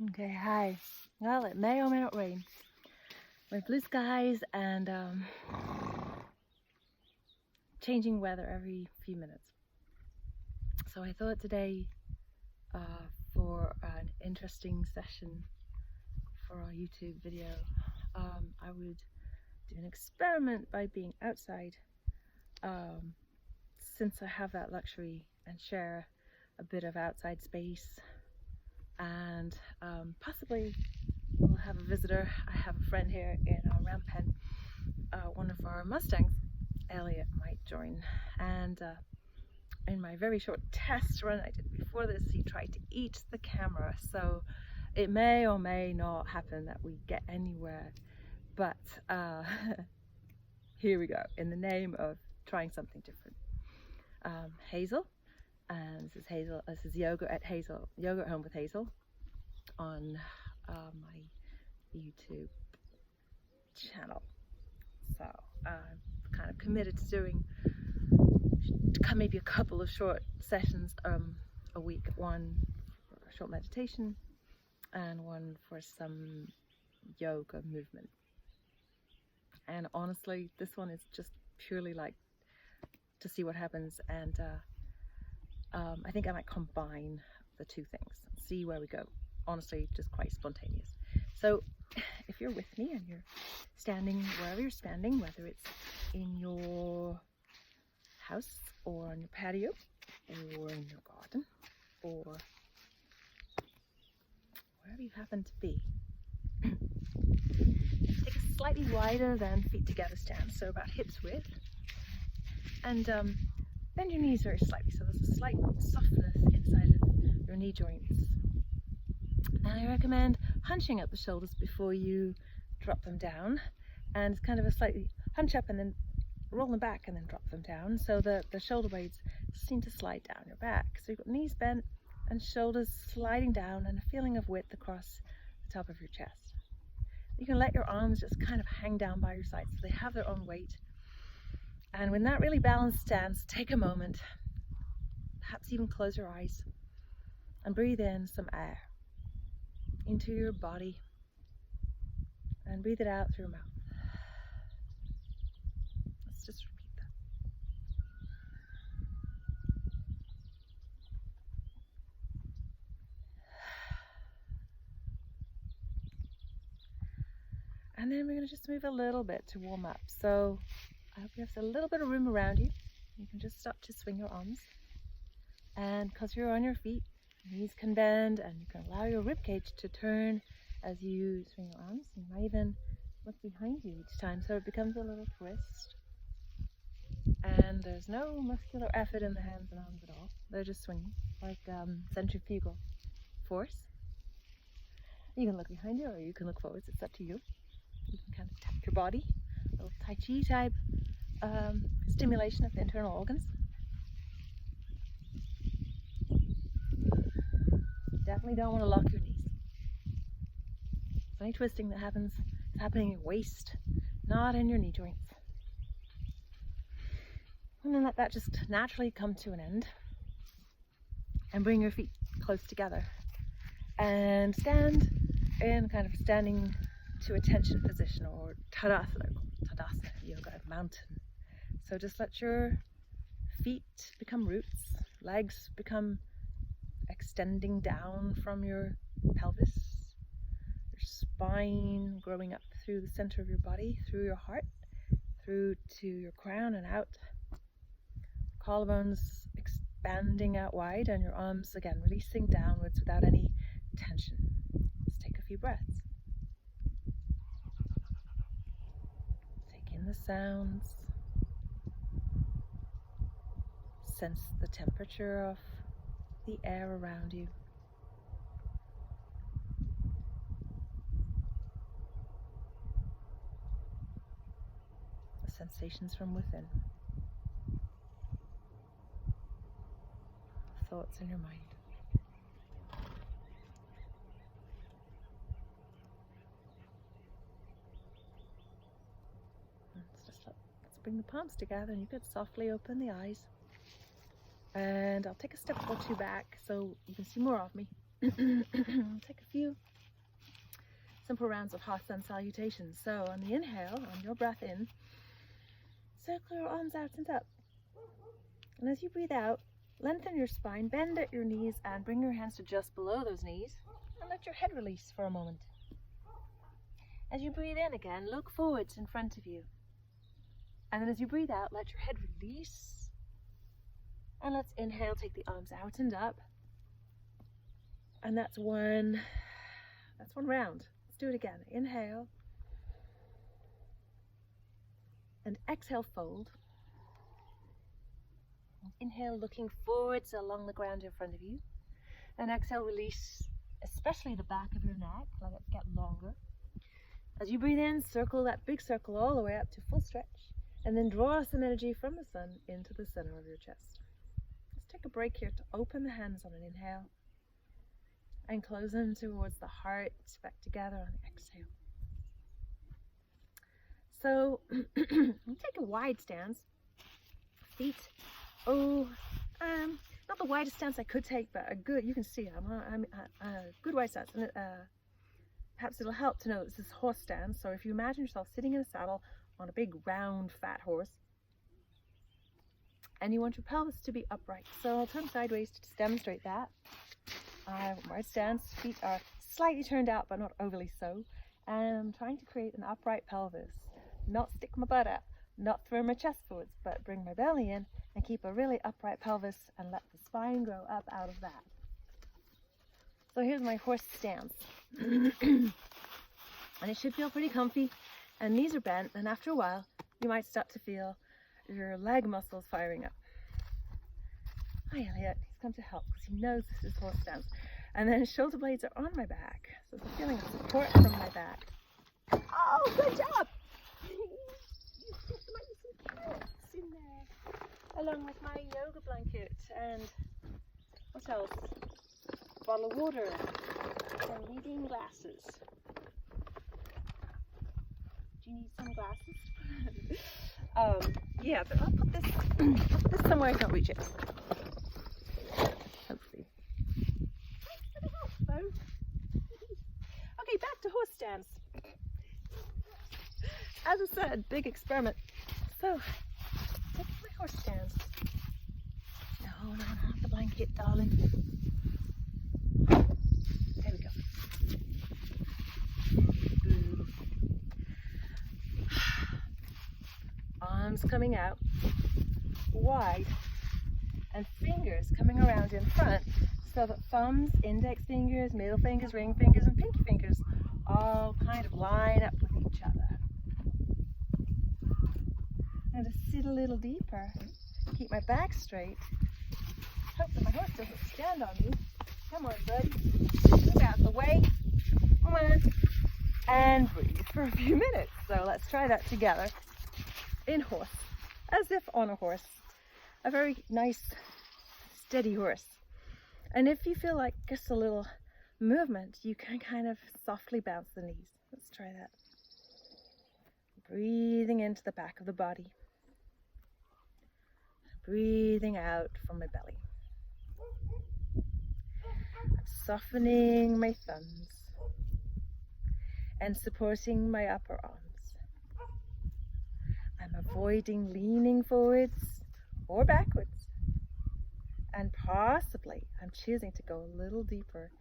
Okay, hi. Well, it may or may not rain. With blue skies and changing weather every few minutes. So I thought today for an interesting session for our YouTube video, I would do an experiment by being outside since I have that luxury and share a bit of outside space, and possibly we'll have a visitor. I have a friend here in our ram pen. One of our mustangs, Elliott, might join, and in my very short test run I did before this, he tried to eat the camera, so it may or may not happen that we get anywhere, but here we go, in the name of trying something different. Hazel, and this is Hazel. This is Yoga at Home with Hazel on my YouTube channel. So I'm kind of committed to doing maybe a couple of short sessions a week, one for a short meditation and one for some yoga movement. And honestly, this one is just purely like to see what happens, and I think I might combine the two things, see where we go. Honestly, just quite spontaneous. So if you're with me and you're standing wherever you're standing, whether it's in your house or on your patio or in your garden or wherever you happen to be, take a slightly wider than feet together stance, so about hips width, and bend your knees very slightly, so there's a slight softness inside of your knee joints. And I recommend hunching up the shoulders before you drop them down, and it's kind of a slightly hunch up and then roll them back and then drop them down, so that the shoulder blades seem to slide down your back. So you've got knees bent and shoulders sliding down, and a feeling of width across the top of your chest. You can let your arms just kind of hang down by your sides so they have their own weight. And in that really balanced stance, take a moment, perhaps even close your eyes, and breathe in some air into your body and breathe it out through your mouth. Let's just repeat that. And then we're going to just move a little bit to warm up. So I hope you have a little bit of room around you. You can just start to swing your arms. And because you're on your feet, your knees can bend, and you can allow your ribcage to turn as you swing your arms. You might even look behind you each time, so it becomes a little twist. And there's no muscular effort in the hands and arms at all. They're just swinging like centrifugal force. You can look behind you or you can look forwards, it's up to you. You can kind of tap your body, a little Tai Chi type stimulation of the internal organs. Definitely don't want to lock your knees. So any twisting that happens is happening in your waist, not in your knee joints. And then let that just naturally come to an end. And bring your feet close together. And stand in kind of standing to attention position, or Tadasana yoga, mountain. So just let your feet become roots, legs become extending down from your pelvis, your spine growing up through the center of your body, through your heart, through to your crown and out. Collarbones expanding out wide, and your arms again releasing downwards without any tension. Let's take a few breaths. Take in the sounds. Sense the temperature of the air around you. The sensations from within. Thoughts in your mind. Let's bring the palms together, and you could softly open the eyes. And I'll take a step or two back so you can see more of me. Take a few simple rounds of heart sun salutations. So on the inhale, on your breath in, circle your arms out and up. And as you breathe out, lengthen your spine, bend at your knees, and bring your hands to just below those knees. And let your head release for a moment. As you breathe in again, look forwards in front of you. And then as you breathe out, let your head release. And let's inhale, take the arms out and up. And that's one round. Let's do it again. Inhale. And exhale, fold. Inhale, looking forwards along the ground in front of you. And exhale, release, especially the back of your neck. Let it get longer. As you breathe in, circle that big circle all the way up to full stretch. And then draw some energy from the sun into the center of your chest. Let's take a break here to open the hands on an inhale. And close them towards the heart, back together on the exhale. So, take a wide stance. Feet, not the widest stance I could take, but a good, you can see I'm a good wide stance. And perhaps it'll help to know this is horse stance. So if you imagine yourself sitting in a saddle on a big, round, fat horse, and you want your pelvis to be upright. So I'll turn sideways to just demonstrate that. Wide stance, feet are slightly turned out, but not overly so. And I'm trying to create an upright pelvis. Not stick my butt out, not throw my chest forwards, but bring my belly in and keep a really upright pelvis and let the spine grow up out of that. So here's my horse stance. And it should feel pretty comfy. And knees are bent, and after a while, you might start to feel your leg muscles firing up. Hi, Elliott. He's come to help because he knows this is horse stance. And then shoulder blades are on my back, so there's a feeling of support from my back. Oh, good job! There might be some carrots in there, along with my yoga blanket and what else? A bottle of water and reading glasses. Do you need some glasses? Yeah, but I'll put this somewhere I can't reach it. Hopefully. Thanks for the help, Bo. Okay, back to horse stance. As I said, big experiment. So, take my horse stance. No, not the blanket, darling. There we go. Arms coming out wide and fingers coming around in front so that thumbs, index fingers, middle fingers, ring fingers, and pinky fingers all kind of line up with each other. And to sit a little deeper, keep my back straight. Hope that my horse doesn't stand on me. Come on, buddy. Move out the way. Come on. And breathe for a few minutes. So let's try that together. In horse, as if on a horse. A very nice, steady horse. And if you feel like just a little movement, you can kind of softly bounce the knees. Let's try that. Breathing into the back of the body. Breathing out from my belly. I'm softening my thumbs and supporting my upper arms. I'm avoiding leaning forwards or backwards. And possibly I'm choosing to go a little deeper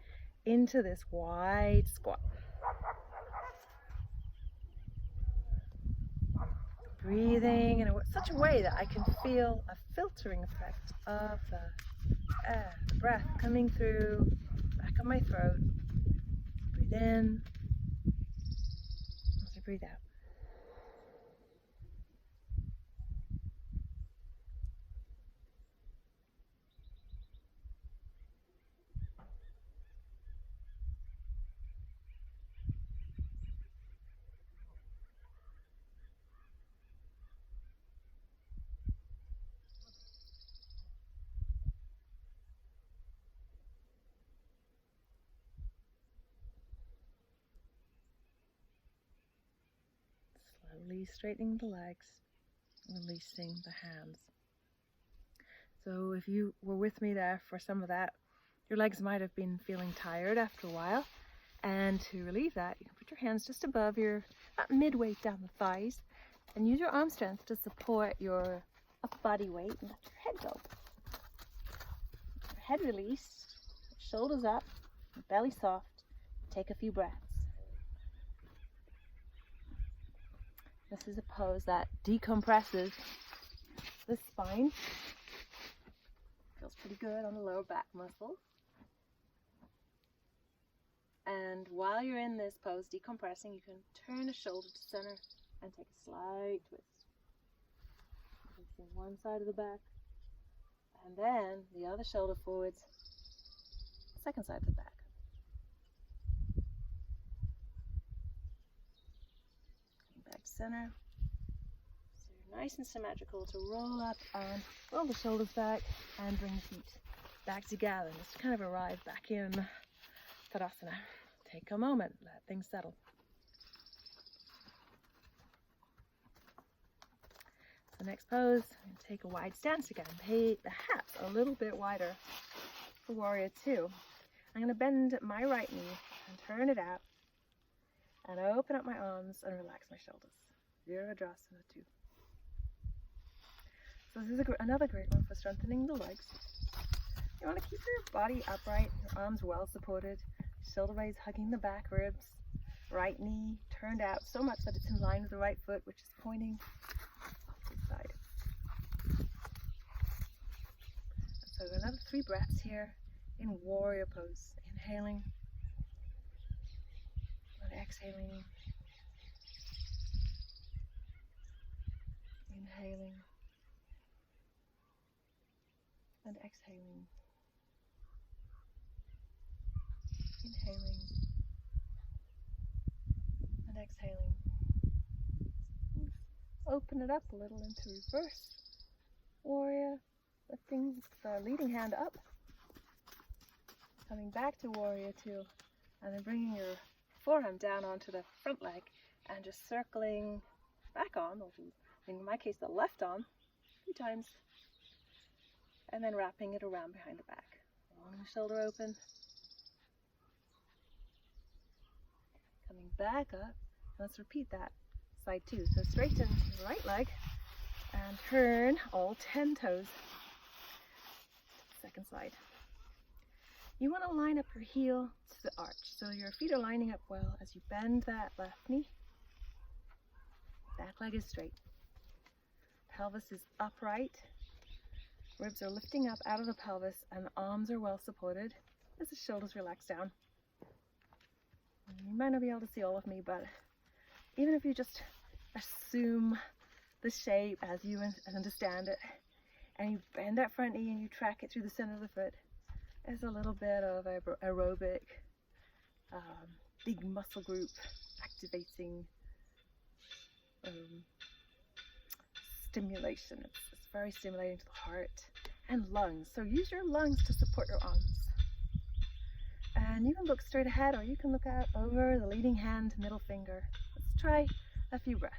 into this wide squat. Breathing in such a way that I can feel a filtering effect of the breath coming through the back of my throat. Breathe in as I breathe out. Slowly straightening the legs, releasing the hands. So if you were with me there for some of that, your legs might have been feeling tired after a while. And to relieve that, you can put your hands just above your, about midway down the thighs, and use your arm strength to support your upper body weight and let your head go. Your head released, shoulders up, belly soft. Take a few breaths. This is a pose that decompresses the spine. Feels pretty good on the lower back muscles. And while you're in this pose, decompressing, you can turn a shoulder to center and take a slight twist. Facing one side of the back, and then the other shoulder forwards, second side of the back. Coming back to center. So you're nice and symmetrical to roll up and roll the shoulders back and bring the feet back together. Just kind of arrive back in Tadasana. Take a moment, let things settle. So next pose, take a wide stance again. Perhaps a little bit wider for Warrior Two. I'm going to bend my right knee and turn it out and open up my arms and relax my shoulders. Virabhadrasana 2. So this is another great one for strengthening the legs. You want to keep your body upright, your arms well supported, shoulder blades hugging the back ribs, right knee turned out so much that it's in line with the right foot, which is pointing off to the side. So another 3 breaths here in warrior pose. Inhaling and exhaling. Inhaling and exhaling. Inhaling and exhaling. Open it up a little into reverse warrior, lifting the leading hand up, coming back to Warrior Two, and then bringing your forearm down onto the front leg and just circling back on, or in my case the left arm, a few times, and then wrapping it around behind the back. Long shoulder open. Coming back up. Let's repeat that. Side 2. So straighten the right leg and turn all 10 toes. Second side. You want to line up your heel to the arch. So your feet are lining up well as you bend that left knee. Back leg is straight. Pelvis is upright. Ribs are lifting up out of the pelvis and the arms are well supported as the shoulders relax down. You might not be able to see all of me, but even if you just assume the shape as you understand it, and you bend that front knee and you track it through the center of the foot, there's a little bit of aerobic, big muscle group activating stimulation. It's very stimulating to the heart and lungs. So use your lungs to support your arms. And you can look straight ahead, or you can look out over the leading hand, middle finger. Let's try a few breaths.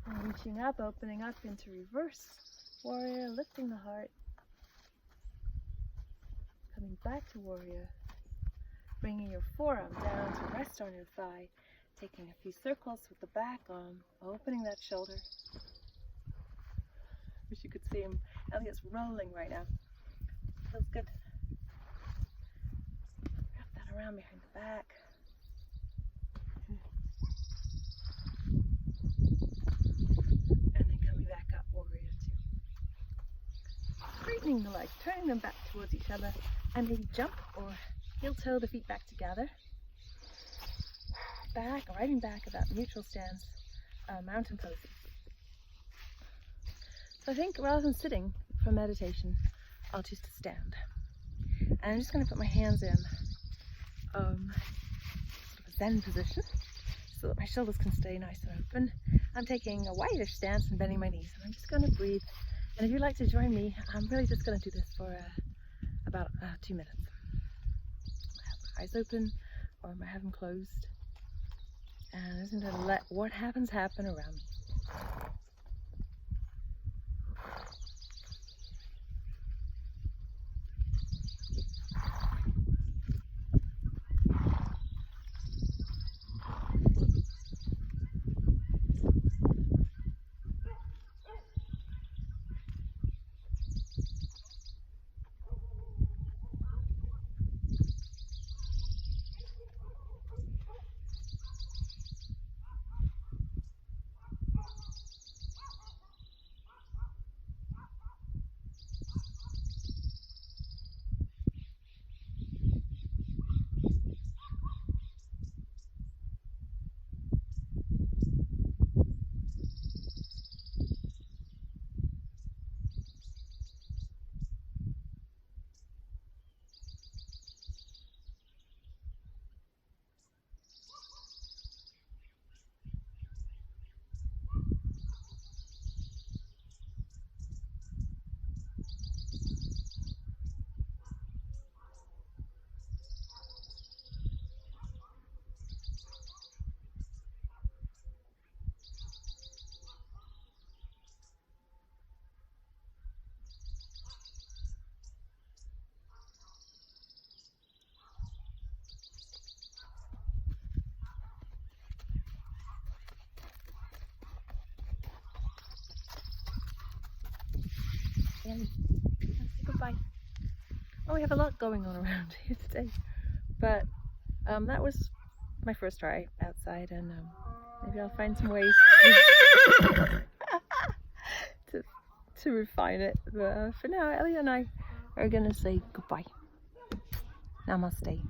And reaching up, opening up into reverse warrior, lifting the heart, coming back to warrior, bringing your forearm down to rest on your thigh, taking a few circles with the back arm, opening that shoulder. Wish you could see him. Elliott's rolling right now. Feels good. Wrap that around behind the back. Straightening the legs, turning them back towards each other, and maybe jump or heel toe the feet back together. Back, riding back about neutral stance, mountain pose. So I think rather than sitting for meditation, I'll choose to stand. And I'm just going to put my hands in sort of a Zen position so that my shoulders can stay nice and open. I'm taking a wider stance and bending my knees, and I'm just going to breathe And if you'd like to join me, I'm really just going to do this for about 2 minutes. I have my eyes open or I have them closed, and I'm just going to let what happens happen around me. And let's say goodbye. Oh, we have a lot going on around here today, but that was my first try outside, and maybe I'll find some ways to refine it. But for now, Elliott and I are gonna say goodbye. Namaste.